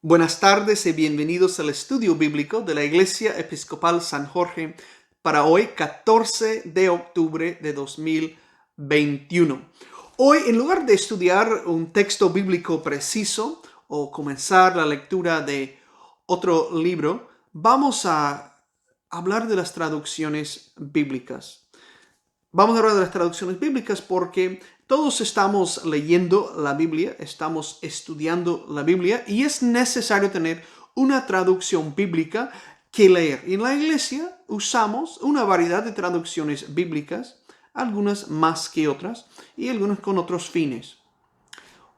Buenas tardes y bienvenidos al estudio bíblico de la Iglesia Episcopal San Jorge para hoy, 14 de octubre de 2021. Hoy, en lugar de estudiar un texto bíblico preciso o comenzar la lectura de otro libro, vamos a hablar de las traducciones bíblicas. Vamos a hablar de las traducciones bíblicas porque todos estamos leyendo la Biblia, estamos estudiando la Biblia y es necesario tener una traducción bíblica que leer. En la iglesia usamos una variedad de traducciones bíblicas, algunas más que otras y algunas con otros fines.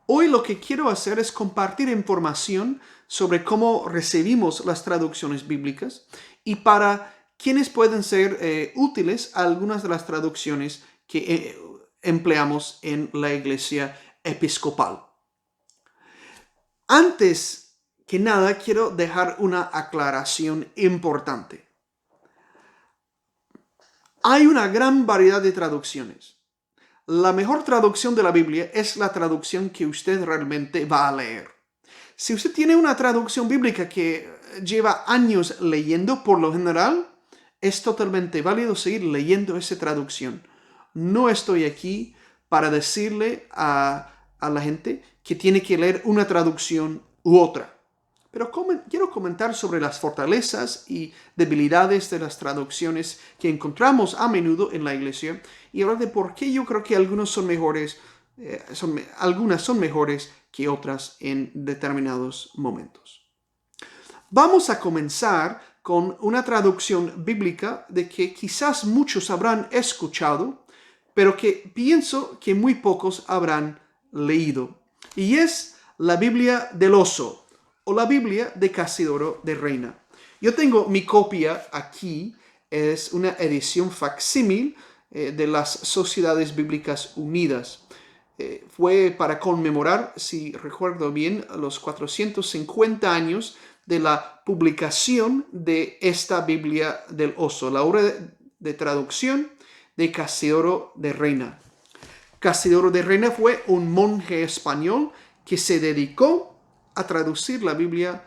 Hoy lo que quiero hacer es compartir información sobre cómo recibimos las traducciones bíblicas y para quienes pueden ser útiles algunas de las traducciones que empleamos en la iglesia episcopal. Antes que nada, quiero dejar una aclaración importante. Hay una gran variedad de traducciones. La mejor traducción de la Biblia es la traducción que usted realmente va a leer. Si usted tiene una traducción bíblica que lleva años leyendo, por lo general, es totalmente válido seguir leyendo esa traducción. No estoy aquí para decirle a la gente que tiene que leer una traducción u otra. Pero quiero comentar sobre las fortalezas y debilidades de las traducciones que encontramos a menudo en la iglesia y hablar de por qué yo creo que algunas son mejores que otras en determinados momentos. Vamos a comenzar con una traducción bíblica de que quizás muchos habrán escuchado, pero que pienso que muy pocos habrán leído. Y es la Biblia del Oso, o la Biblia de Casidoro de Reina. Yo tengo mi copia aquí, es una edición facsímil de las Sociedades Bíblicas Unidas. Fue para conmemorar, si recuerdo bien, los 450 años de la publicación de esta Biblia del Oso, la obra de traducción de Casidoro de Reina. Casidoro de Reina fue un monje español que se dedicó a traducir la Biblia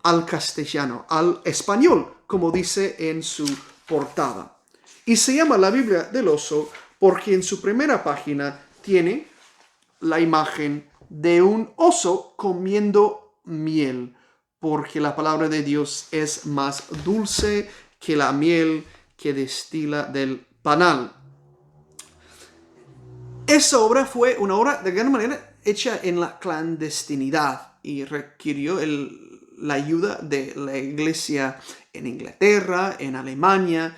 al castellano, al español, como dice en su portada. Y se llama la Biblia del Oso porque en su primera página tiene la imagen de un oso comiendo miel, porque la palabra de Dios es más dulce que la miel que destila del panal. Esa obra fue una obra de gran manera hecha en la clandestinidad y requirió la ayuda de la iglesia en Inglaterra, en Alemania,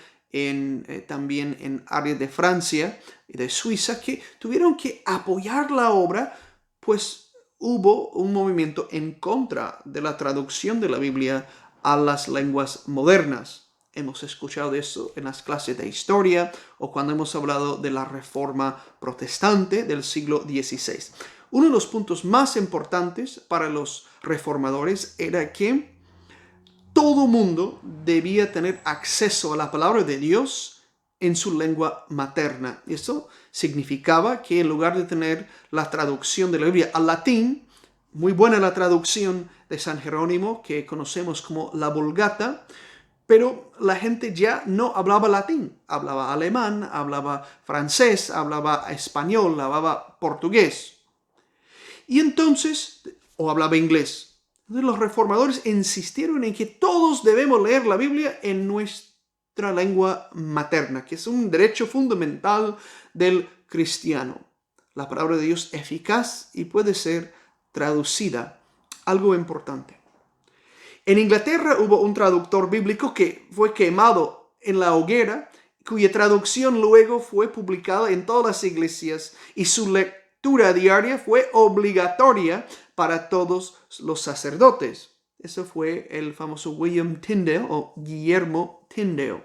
también en áreas de Francia y de Suiza, que tuvieron que apoyar la obra, pues hubo un movimiento en contra de la traducción de la Biblia a las lenguas modernas. Hemos escuchado de eso en las clases de historia o cuando hemos hablado de la Reforma Protestante del siglo XVI. Uno de los puntos más importantes para los reformadores era que todo mundo debía tener acceso a la palabra de Dios en su lengua materna. Eso significaba que en lugar de tener la traducción de la Biblia al latín, muy buena la traducción de San Jerónimo, que conocemos como la Vulgata, pero la gente ya no hablaba latín, hablaba alemán, hablaba francés, hablaba español, hablaba portugués. Y entonces, o hablaba inglés. Entonces los reformadores insistieron en que todos debemos leer la Biblia en nuestra lengua materna, que es un derecho fundamental del cristiano. La palabra de Dios es eficaz y puede ser traducida. Algo importante. En Inglaterra hubo un traductor bíblico que fue quemado en la hoguera, cuya traducción luego fue publicada en todas las iglesias y su lectura diaria fue obligatoria para todos los sacerdotes. Eso fue el famoso William Tyndale o Guillermo Tyndale.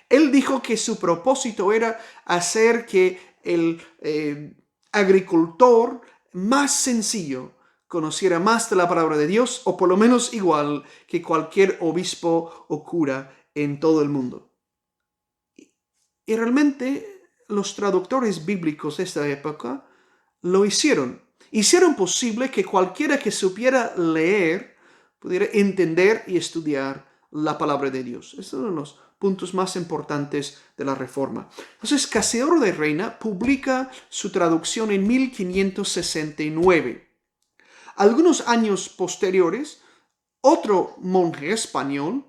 Él dijo que su propósito era hacer que el agricultor más sencillo conociera más de la palabra de Dios, o por lo menos igual que cualquier obispo o cura en todo el mundo. Y realmente los traductores bíblicos de esta época lo hicieron. Hicieron posible que cualquiera que supiera leer pudiera entender y estudiar la palabra de Dios. Es uno de los puntos más importantes de la Reforma. Entonces, Casiodoro de Reina publica su traducción en 1569. Algunos años posteriores, otro monje español,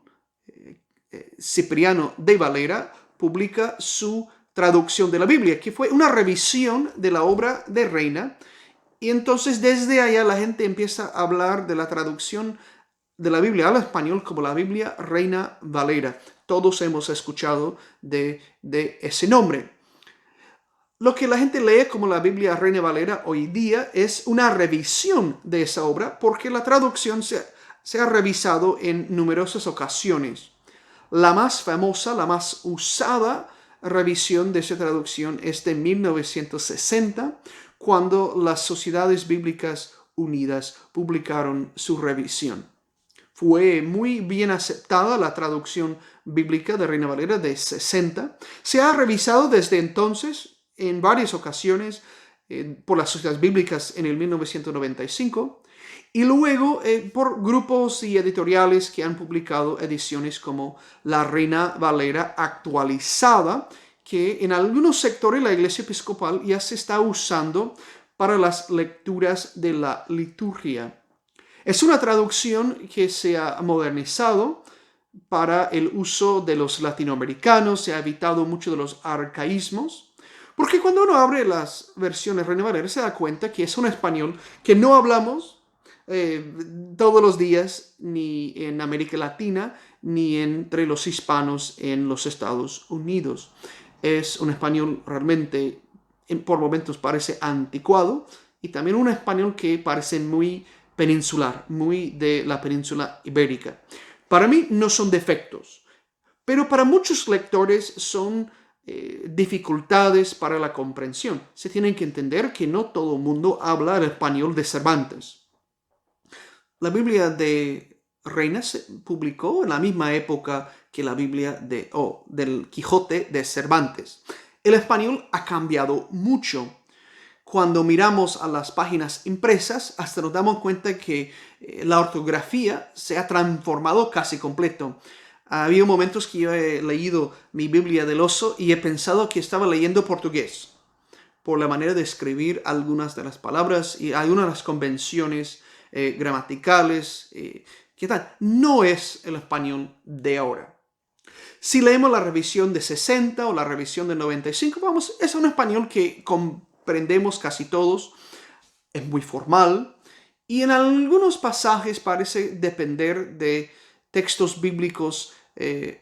Cipriano de Valera, publica su traducción de la Biblia, que fue una revisión de la obra de Reina. Y entonces desde allá la gente empieza a hablar de la traducción de la Biblia al español como la Biblia Reina Valera. Todos hemos escuchado de ese nombre. Lo que la gente lee como la Biblia Reina Valera hoy día es una revisión de esa obra, porque la traducción se ha revisado en numerosas ocasiones. La más famosa, la más usada revisión de esa traducción es de 1960, cuando las Sociedades Bíblicas Unidas publicaron su revisión. Fue muy bien aceptada la traducción bíblica de Reina Valera de 60. Se ha revisado desde entonces en varias ocasiones por las Sociedades Bíblicas en el 1995 y luego por grupos y editoriales que han publicado ediciones como la Reina Valera actualizada, que en algunos sectores la Iglesia Episcopal ya se está usando para las lecturas de la liturgia. Es una traducción que se ha modernizado para el uso de los latinoamericanos, se ha evitado mucho de los arcaísmos, porque cuando uno abre las versiones Reina Valera se da cuenta que es un español que no hablamos todos los días ni en América Latina ni entre los hispanos en los Estados Unidos. Es un español realmente, por momentos parece anticuado, y también un español que parece muy peninsular, muy de la península ibérica. Para mí no son defectos, pero para muchos lectores son dificultades para la comprensión. Se tienen que entender que no todo el mundo habla el español de Cervantes. La Biblia de Reina se publicó en la misma época que la Biblia del Quijote de Cervantes. El español ha cambiado mucho. Cuando miramos a las páginas impresas, hasta nos damos cuenta que la ortografía se ha transformado casi completo. Ha habido momentos que yo he leído mi Biblia del Oso y he pensado que estaba leyendo portugués, por la manera de escribir algunas de las palabras y algunas de las convenciones gramaticales. ¿Qué tal? No es el español de ahora. Si leemos la revisión de 60 o la revisión de 95, es un español que comprendemos casi todos, es muy formal y en algunos pasajes parece depender de textos bíblicos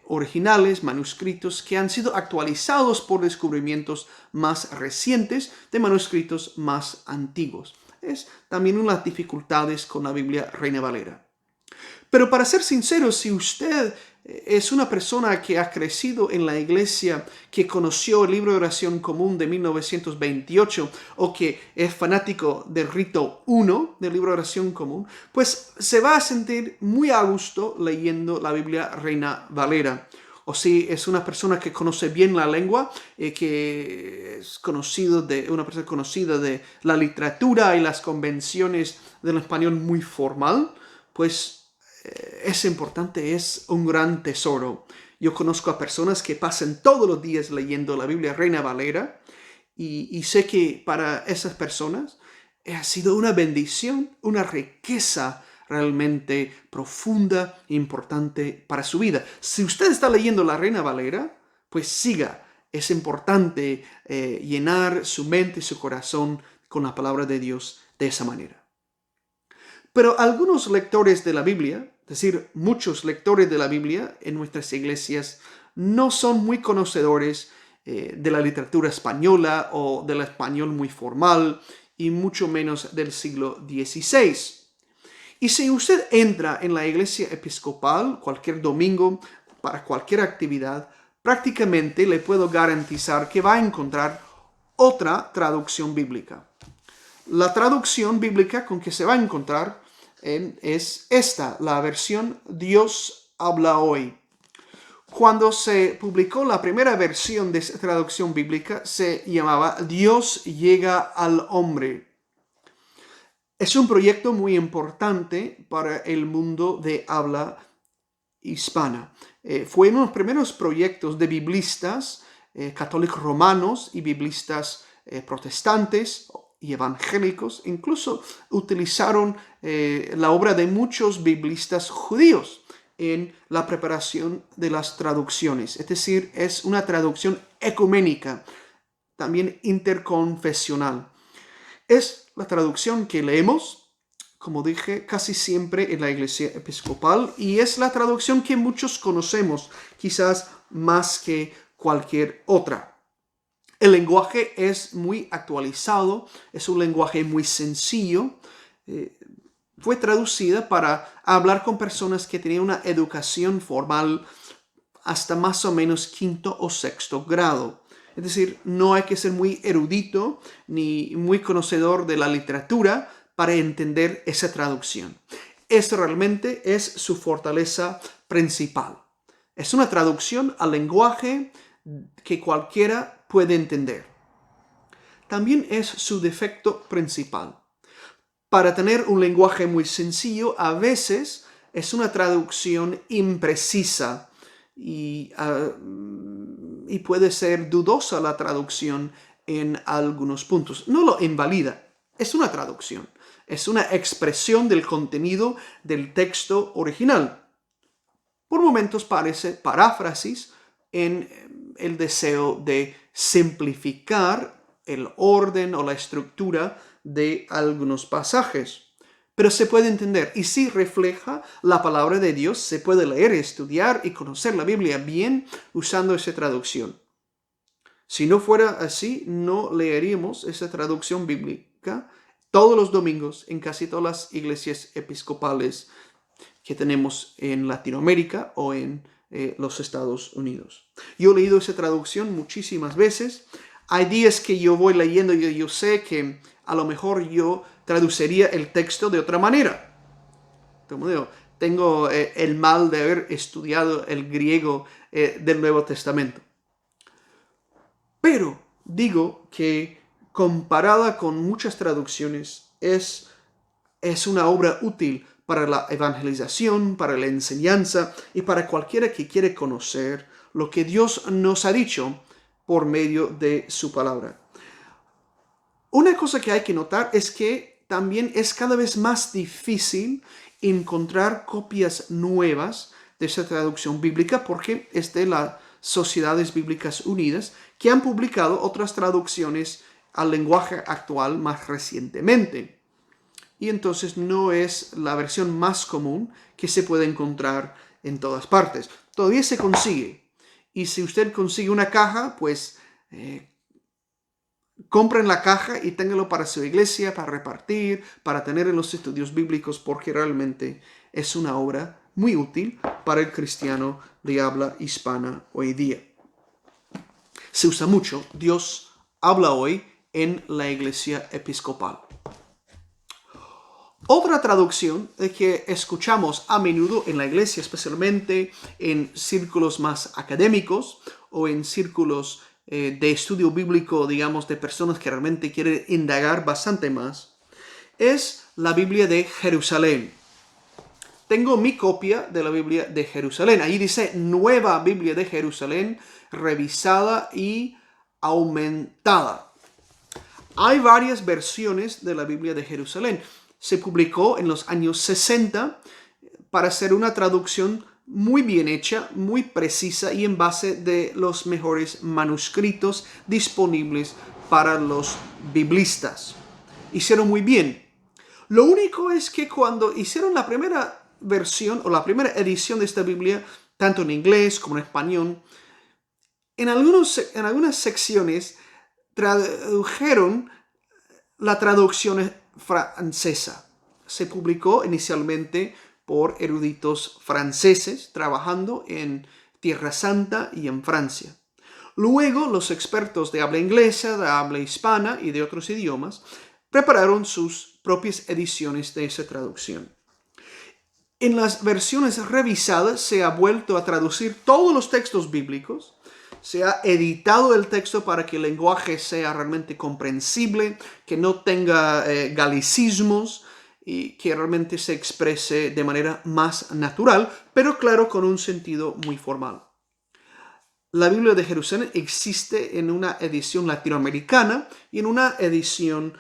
originales, manuscritos que han sido actualizados por descubrimientos más recientes de manuscritos más antiguos. Es también unas dificultades con la Biblia Reina Valera. Pero para ser sincero, si usted es una persona que ha crecido en la iglesia, que conoció el libro de oración común de 1928 o que es fanático del rito 1 del libro de oración común, pues se va a sentir muy a gusto leyendo la Biblia Reina Valera. O si es una persona que conoce bien la lengua, que es una persona conocida de la literatura y las convenciones del español muy formal, pues es importante, es un gran tesoro. Yo conozco a personas que pasan todos los días leyendo la Biblia Reina Valera y sé que para esas personas ha sido una bendición, una riqueza realmente profunda e importante para su vida. Si usted está leyendo la Reina Valera, pues siga. Es importante llenar su mente y su corazón con la palabra de Dios de esa manera. Pero algunos lectores de la Biblia, es decir, muchos lectores de la Biblia en nuestras iglesias, no son muy conocedores de la literatura española o del español muy formal y mucho menos del siglo XVI. Y si usted entra en la iglesia episcopal cualquier domingo para cualquier actividad, prácticamente le puedo garantizar que va a encontrar otra traducción bíblica. La traducción bíblica con que se va a encontrar es esta, la versión Dios habla hoy. Cuando se publicó la primera versión de esta traducción bíblica, se llamaba Dios llega al hombre. Es un proyecto muy importante para el mundo de habla hispana. Fue uno de los primeros proyectos de biblistas católicos romanos y biblistas protestantes y evangélicos. Incluso utilizaron la obra de muchos biblistas judíos en la preparación de las traducciones. Es decir, es una traducción ecuménica, también interconfesional. Es la traducción que leemos, como dije, casi siempre en la Iglesia Episcopal, y es la traducción que muchos conocemos, quizás más que cualquier otra. El lenguaje es muy actualizado, es un lenguaje muy sencillo. Fue traducida para hablar con personas que tenían una educación formal hasta más o menos quinto o sexto grado. Es decir, no hay que ser muy erudito ni muy conocedor de la literatura para entender esa traducción. Esto realmente es su fortaleza principal. Es una traducción al lenguaje que cualquiera puede entender. También es su defecto principal. Para tener un lenguaje muy sencillo, a veces es una traducción imprecisa y puede ser dudosa la traducción en algunos puntos. No lo invalida, es una traducción, es una expresión del contenido del texto original. Por momentos parece paráfrasis en el deseo de simplificar el orden o la estructura de algunos pasajes. Pero se puede entender y si refleja la palabra de Dios, se puede leer, estudiar y conocer la Biblia bien usando esa traducción. Si no fuera así, no leeríamos esa traducción bíblica todos los domingos en casi todas las iglesias episcopales que tenemos en Latinoamérica o en los Estados Unidos. Yo he leído esa traducción muchísimas veces. Hay días que yo voy leyendo y yo sé que a lo mejor yo traduciría el texto de otra manera. Como digo, tengo el mal de haber estudiado el griego del Nuevo Testamento. Pero digo que comparada con muchas traducciones es una obra útil para la evangelización, para la enseñanza y para cualquiera que quiere conocer lo que Dios nos ha dicho por medio de su palabra. Una cosa que hay que notar es que también es cada vez más difícil encontrar copias nuevas de esa traducción bíblica porque es de las Sociedades Bíblicas Unidas que han publicado otras traducciones al lenguaje actual más recientemente. Y entonces no es la versión más común que se puede encontrar en todas partes. Todavía se consigue. Y si usted consigue una caja, pues compren la caja y ténganlo para su iglesia, para repartir, para tener en los estudios bíblicos, porque realmente es una obra muy útil para el cristiano de habla hispana hoy día. Se usa mucho. Dios habla hoy en la iglesia episcopal. Otra traducción que escuchamos a menudo en la iglesia, especialmente en círculos más académicos o en círculos de estudio bíblico, digamos, de personas que realmente quieren indagar bastante más, es la Biblia de Jerusalén. Tengo mi copia de la Biblia de Jerusalén. Ahí dice Nueva Biblia de Jerusalén, revisada y aumentada. Hay varias versiones de la Biblia de Jerusalén. Se publicó en los años 60 para hacer una traducción muy bien hecha, muy precisa y en base de los mejores manuscritos disponibles para los biblistas. Hicieron muy bien. Lo único es que cuando hicieron la primera versión o la primera edición de esta Biblia, tanto en inglés como en español, en algunas secciones tradujeron la traducción francesa. Se publicó inicialmente por eruditos franceses trabajando en Tierra Santa y en Francia. Luego, los expertos de habla inglesa, de habla hispana y de otros idiomas prepararon sus propias ediciones de esa traducción. En las versiones revisadas se ha vuelto a traducir todos los textos bíblicos. Se ha editado el texto para que el lenguaje sea realmente comprensible, que no tenga galicismos, y que realmente se exprese de manera más natural, pero claro, con un sentido muy formal. La Biblia de Jerusalén existe en una edición latinoamericana y en una edición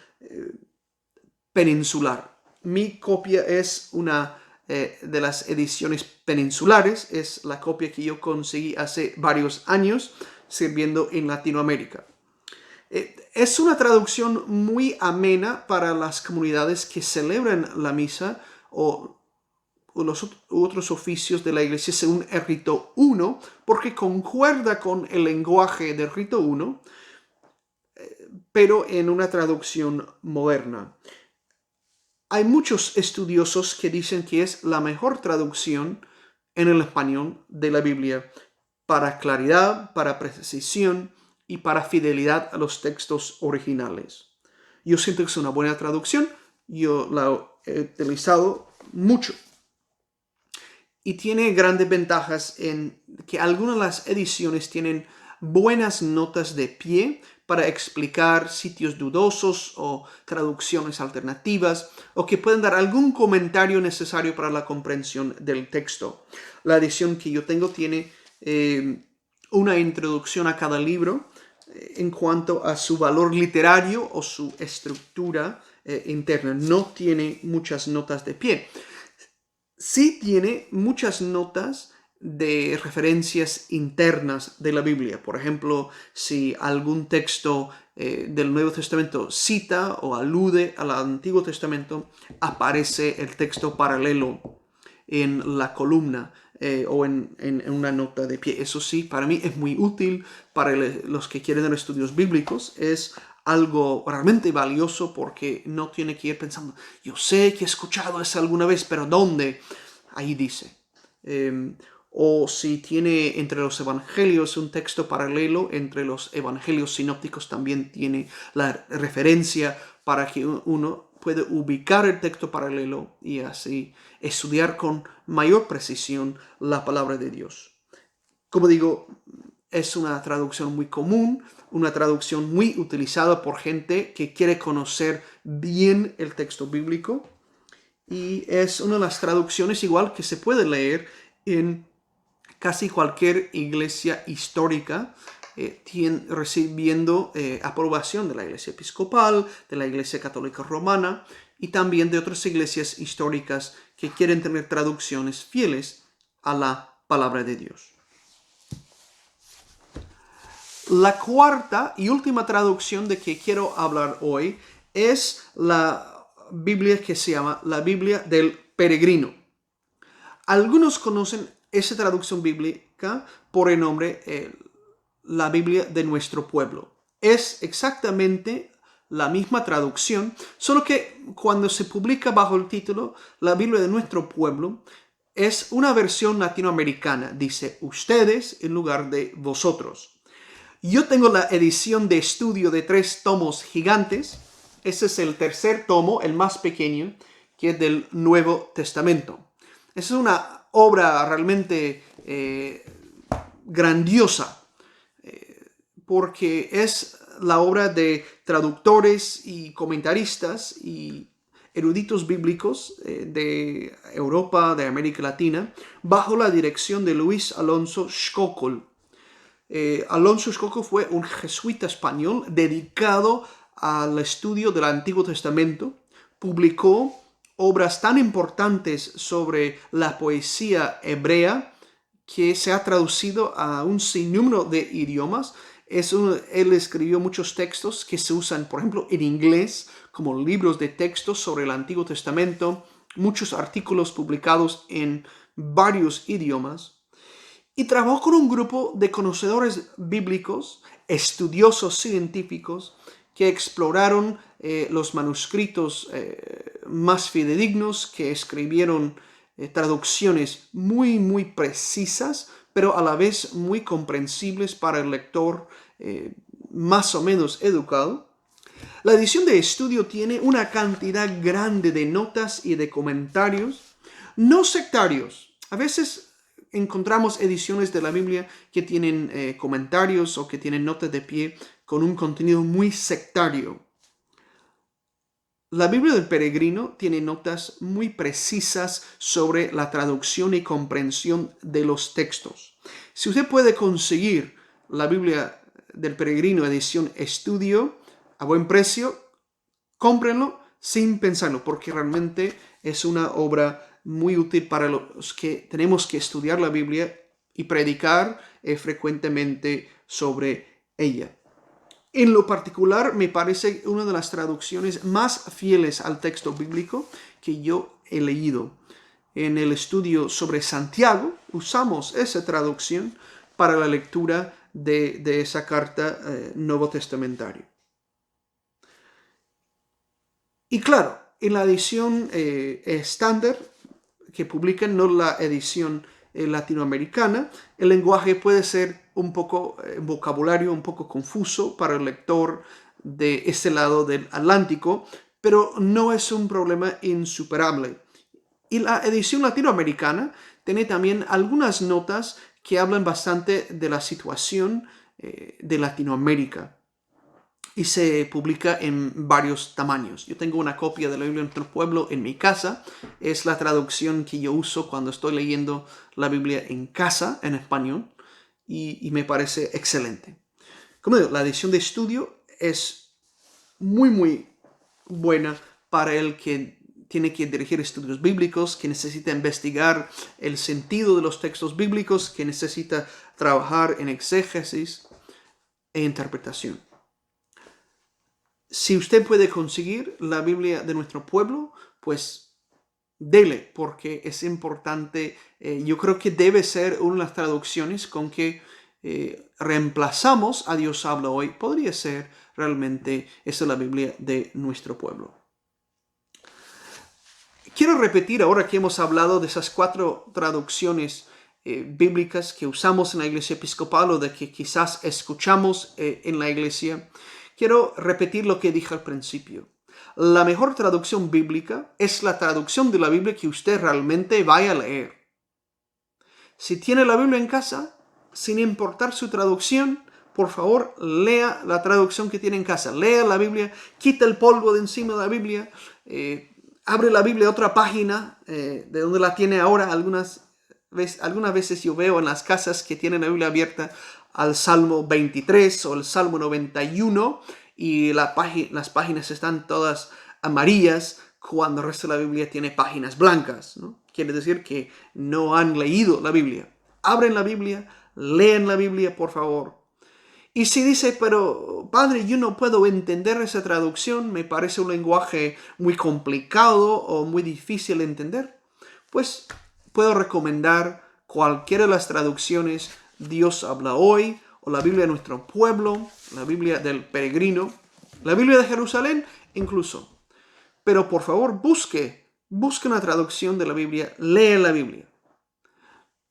peninsular. Mi copia es una de las ediciones peninsulares, es la copia que yo conseguí hace varios años sirviendo en Latinoamérica. Es una traducción muy amena para las comunidades que celebran la misa o los otros oficios de la iglesia según el rito 1, porque concuerda con el lenguaje del rito 1, pero en una traducción moderna. Hay muchos estudiosos que dicen que es la mejor traducción en el español de la Biblia para claridad, para precisión y para fidelidad a los textos originales. Yo siento que es una buena traducción, yo la he utilizado mucho. Y tiene grandes ventajas en que algunas de las ediciones tienen buenas notas de pie para explicar sitios dudosos o traducciones alternativas o que pueden dar algún comentario necesario para la comprensión del texto. La edición que yo tengo tiene una introducción a cada libro en cuanto a su valor literario o su estructura interna. No tiene muchas notas de pie. Sí tiene muchas notas de referencias internas de la Biblia. Por ejemplo, si algún texto del Nuevo Testamento cita o alude al Antiguo Testamento, aparece el texto paralelo en la columna o en una nota de pie. Eso sí, para mí es muy útil para los que quieren dar estudios bíblicos. Es algo realmente valioso porque no tiene que ir pensando, yo sé que he escuchado eso alguna vez, pero ¿dónde? Ahí dice. O si tiene entre los evangelios un texto paralelo, entre los evangelios sinópticos también tiene la referencia para que uno pueda ubicar el texto paralelo y así estudiar con mayor precisión la palabra de Dios. Como digo, es una traducción muy común, una traducción muy utilizada por gente que quiere conocer bien el texto bíblico y es una de las traducciones igual que se puede leer en casi cualquier iglesia histórica recibiendo aprobación de la iglesia episcopal, de la iglesia católica romana y también de otras iglesias históricas que quieren tener traducciones fieles a la palabra de Dios. La cuarta y última traducción de que quiero hablar hoy es la Biblia que se llama la Biblia del Peregrino. Algunos conocen esa traducción bíblica por el nombre la Biblia de nuestro pueblo. Es exactamente la misma traducción, solo que cuando se publica bajo el título la Biblia de nuestro pueblo, es una versión latinoamericana. Dice ustedes en lugar de vosotros. Yo tengo la edición de estudio de 3 tomos gigantes. Ese es el tercer tomo, el más pequeño, que es del Nuevo Testamento. Esa es una obra realmente grandiosa, porque es la obra de traductores y comentaristas y eruditos bíblicos de Europa, de América Latina, bajo la dirección de Luis Alonso Szkokol. Alonso Szkokol fue un jesuita español dedicado al estudio del Antiguo Testamento. Publicó obras tan importantes sobre la poesía hebrea que se ha traducido a un sinnúmero de idiomas. Él escribió muchos textos que se usan, por ejemplo, en inglés, como libros de textos sobre el Antiguo Testamento, muchos artículos publicados en varios idiomas. Y trabajó con un grupo de conocedores bíblicos, estudiosos científicos, que exploraron los manuscritos más fidedignos, que escribieron traducciones muy precisas, pero a la vez muy comprensibles para el lector más o menos educado. La edición de estudio tiene una cantidad grande de notas y de comentarios, no sectarios. A veces encontramos ediciones de la Biblia que tienen comentarios o que tienen notas de pie con un contenido muy sectario. La Biblia del Peregrino tiene notas muy precisas sobre la traducción y comprensión de los textos. Si usted puede conseguir la Biblia del Peregrino edición estudio a buen precio, cómprenlo sin pensarlo, porque realmente es una obra muy útil para los que tenemos que estudiar la Biblia y predicar frecuentemente sobre ella. En lo particular, me parece una de las traducciones más fieles al texto bíblico que yo he leído. En el estudio sobre Santiago, usamos esa traducción para la lectura de esa carta nuevo testamentaria. Y claro, en la edición estándar que publican, no la edición latinoamericana, el lenguaje puede ser un poco, vocabulario un poco confuso para el lector de este lado del Atlántico, pero no es un problema insuperable. Y la edición latinoamericana tiene también algunas notas que hablan bastante de la situación de Latinoamérica y se publica en varios tamaños. Yo tengo una copia de la Biblia de nuestro pueblo en mi casa. Es la traducción que yo uso cuando estoy leyendo la Biblia en casa, en español, y me parece excelente. Como digo, la edición de estudio es muy, muy buena para el que tiene que dirigir estudios bíblicos, que necesita investigar el sentido de los textos bíblicos, que necesita trabajar en exégesis e interpretación. Si usted puede conseguir la Biblia de nuestro pueblo, pues dele, porque es importante. Yo creo que debe ser una de las traducciones con que reemplazamos a Dios habla hoy. Podría ser realmente esa la Biblia de nuestro pueblo. Quiero repetir ahora que hemos hablado de esas 4 traducciones bíblicas que usamos en la iglesia episcopal o de que quizás escuchamos en la iglesia. Quiero repetir lo que dije al principio. La mejor traducción bíblica es la traducción de la Biblia que usted realmente vaya a leer. Si tiene la Biblia en casa, sin importar su traducción, por favor, lea la traducción que tiene en casa. Lea la Biblia, quita el polvo de encima de la Biblia, abre la Biblia a otra página de donde la tiene ahora. Algunas veces yo veo en las casas que tienen la Biblia abierta al Salmo 23 o el Salmo 91 y las páginas están todas amarillas cuando el resto de la Biblia tiene páginas blancas, ¿no? Quiere decir que no han leído la Biblia. Abren la Biblia, leen la Biblia, por favor. Y si dice, pero padre, yo no puedo entender esa traducción, me parece un lenguaje muy complicado o muy difícil de entender, pues puedo recomendar cualquiera de las traducciones, Dios habla hoy, o la Biblia de nuestro pueblo, la Biblia del peregrino, la Biblia de Jerusalén, incluso. Pero por favor, busque una traducción de la Biblia, lee la Biblia.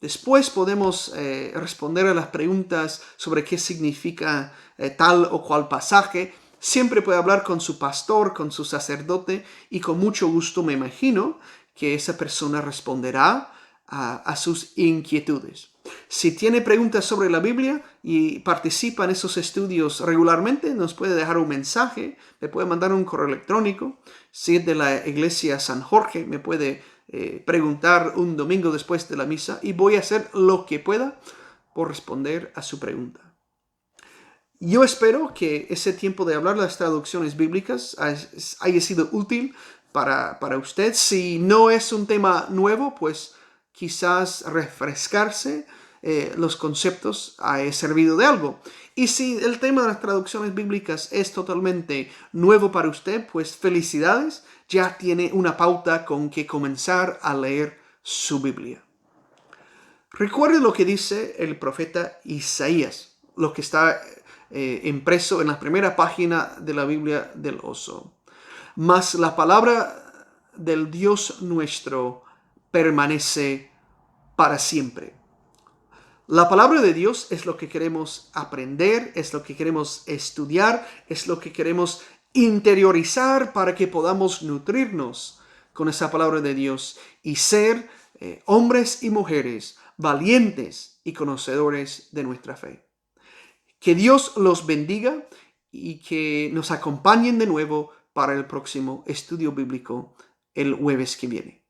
Después podemos responder a las preguntas sobre qué significa tal o cual pasaje. Siempre puede hablar con su pastor, con su sacerdote, y con mucho gusto me imagino que esa persona responderá a sus inquietudes. Si tiene preguntas sobre la Biblia y participa en esos estudios regularmente, nos puede dejar un mensaje, me puede mandar un correo electrónico. Si es de la iglesia San Jorge, me puede preguntar un domingo después de la misa y voy a hacer lo que pueda por responder a su pregunta. Yo espero que ese tiempo de hablar las traducciones bíblicas haya sido útil para usted. Si no es un tema nuevo, pues quizás refrescarse los conceptos ha servido de algo. Y si el tema de las traducciones bíblicas es totalmente nuevo para usted, pues felicidades, ya tiene una pauta con que comenzar a leer su Biblia. Recuerde lo que dice el profeta Isaías, lo que está impreso en la primera página de la Biblia del oso. Mas la palabra del Dios nuestro permanece para siempre. La palabra de Dios es lo que queremos aprender, es lo que queremos estudiar, es lo que queremos interiorizar para que podamos nutrirnos con esa palabra de Dios y ser hombres y mujeres valientes y conocedores de nuestra fe. Que Dios los bendiga y que nos acompañen de nuevo para el próximo estudio bíblico el jueves que viene.